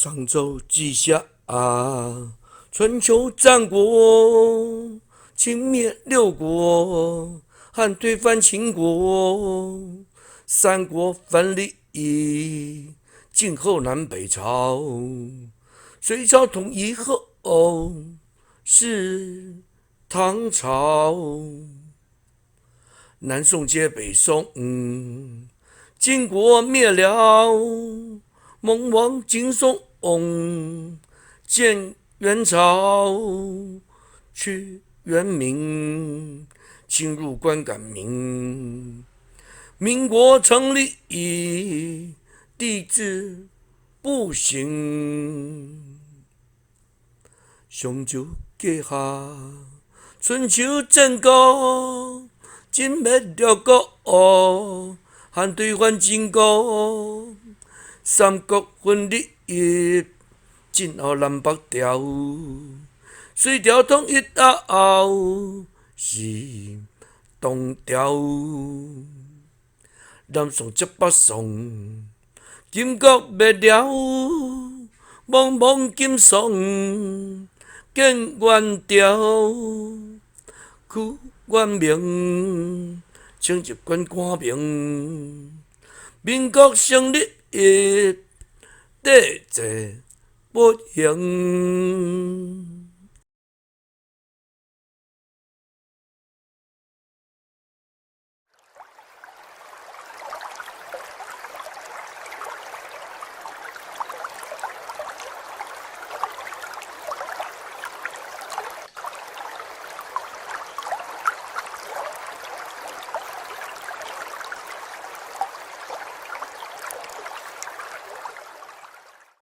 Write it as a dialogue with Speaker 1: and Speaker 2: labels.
Speaker 1: 商周、稷下，春秋战国，秦灭六国，汉推翻秦国，三国分立，晋后南北朝，隋朝统一后是唐朝，南宋接北宋，晋国灭了，蒙王金松建元朝，取元明，侵入关改名，民国成立，帝制不行，商周结下，春秋战国，晋灭六国，汉推翻秦国，三国分立，晋后南北朝，隋朝统一后是唐朝，南宋接北宋，金国灭了，蒙金松建元朝，取元明，请入关官兵，民国成立，帝制不行。